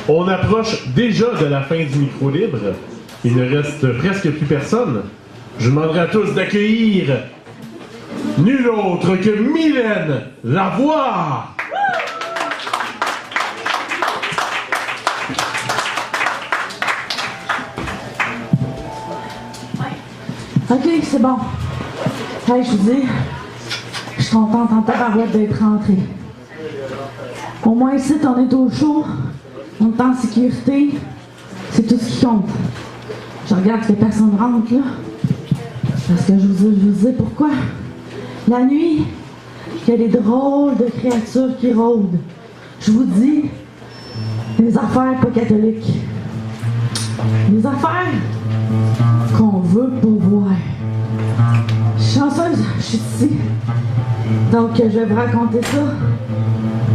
On approche déjà de la fin du micro libre. Il ne reste presque plus personne. Je demanderai à tous d'accueillir nul autre que Mylène Lavoie. Ok, c'est bon. Hey, je vous dis, je suis contente en tabarouette d'être rentrée. Au moins ici, on est au chaud, on est en sécurité, c'est tout ce qui compte. Je regarde que personne rentre là, parce que je vous dis pourquoi. La nuit, il y a des drôles de créatures qui rôdent. Je vous dis, des affaires pas catholiques. Des affaires qu'on veut pouvoir. Je suis chanceuse, je suis ici. Donc je vais vous raconter ça.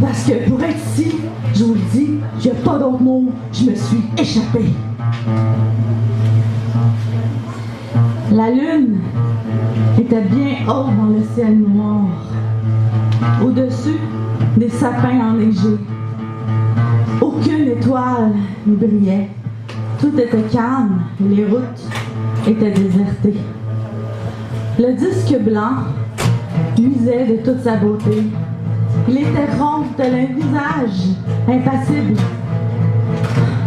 Parce que pour être ici, je vous le dis, il n'y a pas d'autre mot, je me suis échappée. La lune était bien haute dans le ciel noir. Au-dessus, des sapins enneigés. Aucune étoile ne brillait. Tout était calme et les routes étaient désertées. Le disque blanc luisait de toute sa beauté. Il était rond tel un visage impassible,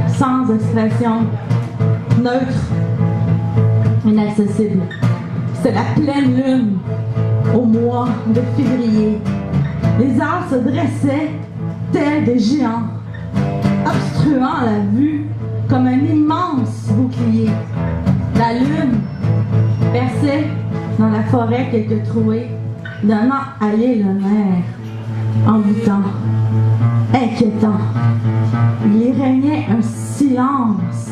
sans expression, neutre, inaccessible. C'était la pleine lune au mois de février. Les arbres se dressaient tels des géants, obstruant la vue comme un immense bouclier. La lune perçait dans la forêt quelques trouées, donnant à l'île un air envoûtant, inquiétant. Il y régnait un silence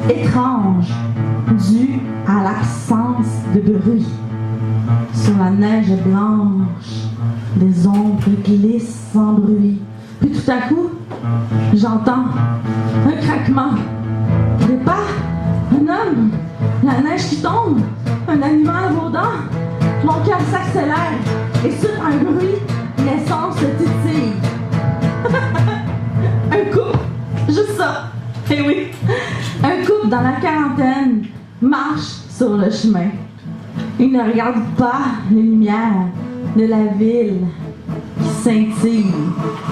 étrange dû à l'absence de bruit. Sur la neige blanche, des ombres glissent sans bruit. Puis tout à coup, j'entends un craquement. Des pas, un homme, la neige qui tombe, un animal rôdant. Mon cœur s'accélère et sur un bruit, l'essence se titille. Un couple, juste ça. Eh oui, un couple dans la quarantaine marche sur le chemin. Il ne regarde pas les lumières de la ville qui scintille.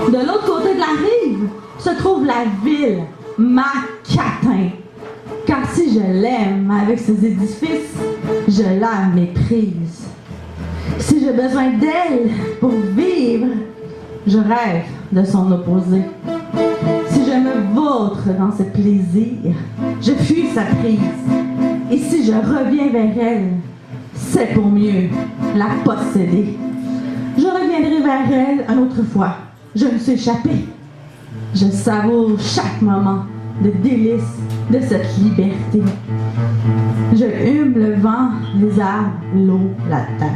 De l'autre côté de la rive se trouve la ville Macatin. Car si je l'aime avec ses édifices, je la méprise. Si j'ai besoin d'elle pour vivre, je rêve de son opposé. Si je me vautre dans ses plaisirs, je fuis sa prise. Et si je reviens vers elle, c'est pour mieux la posséder. Je reviendrai vers elle une autre fois. Je me suis échappée. Je savoure chaque moment de délice de cette liberté. Je hume le vent, les arbres, l'eau, la terre.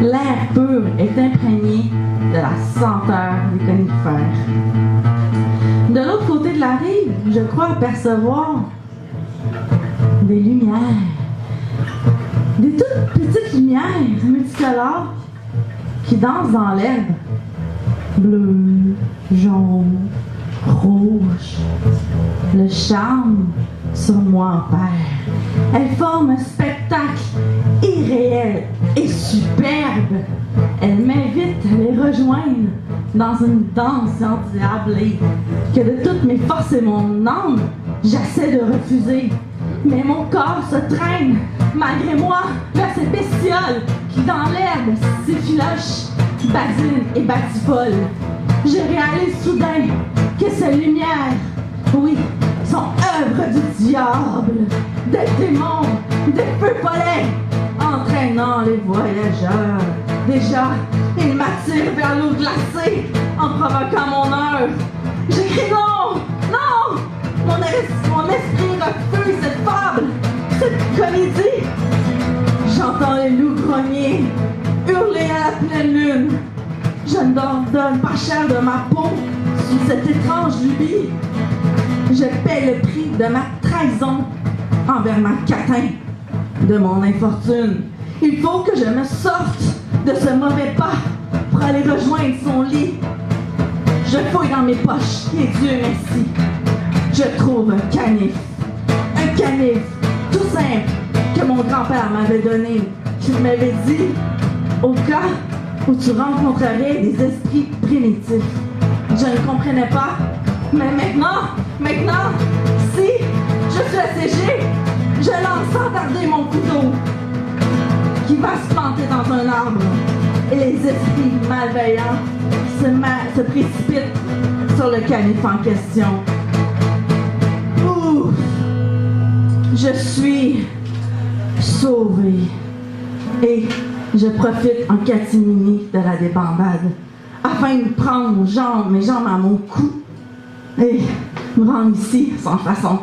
L'air pur est imprégné de la senteur des conifères. De l'autre côté de la rive, je crois apercevoir des lumières. Des toutes petites lumières multicolores qui dansent dans l'herbe. Bleu, jaune, rouge. Le charme sur moi opère. Elles forment un spectacle irréel et superbe. Elles m'invitent à les rejoindre dans une danse endiablée que de toutes mes forces et mon âme, j'essaie de refuser. Mais mon corps se traîne, malgré moi, vers ces bestioles qui dans l'herbe s'effilochent, badinent et batifolent. Je réalise soudain que ces lumières, oui, sont œuvres du diable, des démons, des feux follets, entraînant les voyageurs. Déjà, ils m'attirent vers l'eau glacée en provoquant mon heure. J'écris non, non! Mon esprit refuse cette fable, cette comédie. J'entends les loups grogner, hurler à la pleine lune. Je ne donne pas cher de ma peau sous cette étrange lubie. Je paie le prix de ma trahison envers ma catin, de mon infortune. Il faut que je me sorte de ce mauvais pas pour aller rejoindre son lit. Je fouille dans mes poches et Dieu merci, je trouve un canif. Un canif tout simple que mon grand-père m'avait donné, qu'il m'avait dit au cas où tu rencontrerais des esprits primitifs. Je ne comprenais pas, mais maintenant, si je suis assiégée, je lance sans tarder mon couteau qui va se planter dans un arbre et les esprits malveillants se précipitent sur le canif en question. Ouf! Je suis sauvée et je profite en catimini de la débandade afin de prendre mes jambes à mon cou et me rendre ici sans façon.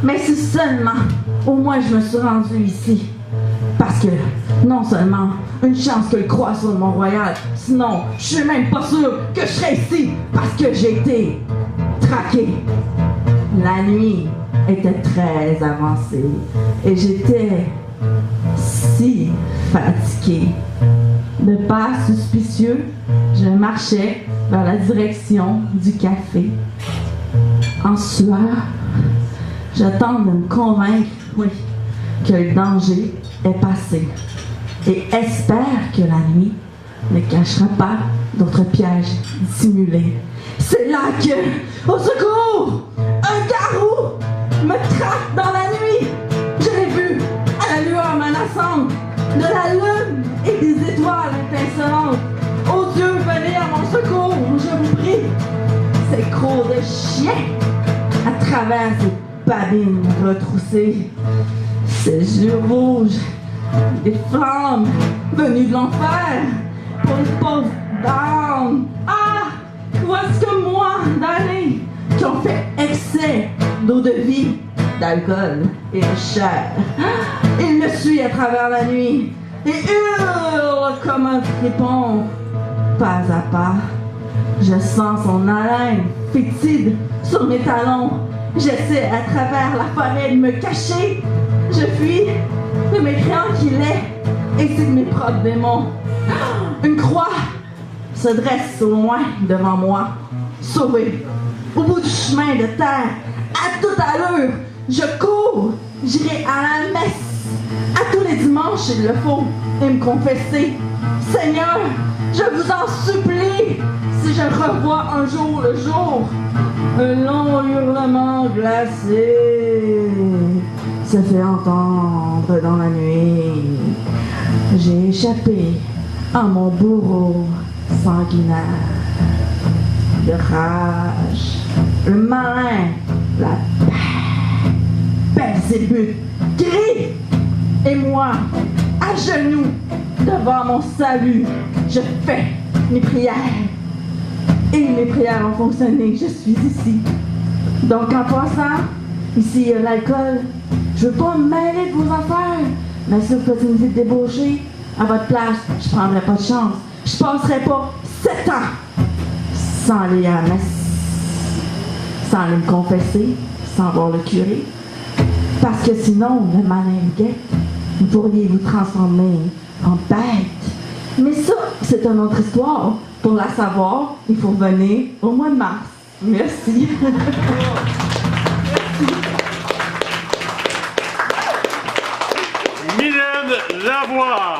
Mais si seulement, au moins je me suis rendue ici. Parce que, non seulement, une chance que le croix sur le Mont-Royal, sinon, je suis même pas sûre que je serais ici parce que j'ai été traquée. La nuit était très avancée et j'étais si fatiguée. De pas suspicieux, je marchais vers la direction du café. En sueur, je tente de me convaincre, oui, que le danger est passé et espère que la nuit ne cachera pas d'autres pièges dissimulés. C'est là que, au secours, un garou me traque dans la nuit. Je l'ai vu à la lueur menaçante de la lune et des étoiles étincelantes. Oh Dieu, venez à mon secours, je vous prie. Ces crocs de chien à travers ces babines retroussées, ces yeux rouges, des flammes venues de l'enfer pour une pauvre dame. Ah, voici que moi, damnés, qui ont fait excès d'eau de vie, d'alcool et de chair. Il me suit à travers la nuit et hurle comme un fripon. Pas à pas, je sens son haleine fétide sur mes talons. J'essaie à travers la forêt de me cacher. Je fuis de mes créants qu'il est et c'est de mes propres démons. Une croix se dresse au loin devant moi, sauvée. Au bout du chemin de terre, à toute allure, je cours. J'irai à la messe à tous les dimanches, il le faut, et me confesser. Seigneur, je vous en supplie, si je revois un jour le jour, un long hurlement glacé se fait entendre dans la nuit. J'ai échappé à mon bourreau sanguinaire. De rage, le malin, la Belzébuth crie, et moi, à genoux, devant mon salut, je fais mes prières. Et mes prières ont fonctionné, je suis ici. Donc en passant, ici il y a l'alcool. Je veux pas me mêler de vos affaires, mais si vous faites une visite débauchée, à votre place, je prendrai pas de chance. Je passerai pas 7 ans sans aller à la messe, sans aller me confesser, sans voir le curé. Parce que sinon, le malin vous guette, vous pourriez vous transformer en bête. Mais ça, c'est une autre histoire. Pour la savoir, il faut venir au mois de mars. Merci. Mylène Lavoie.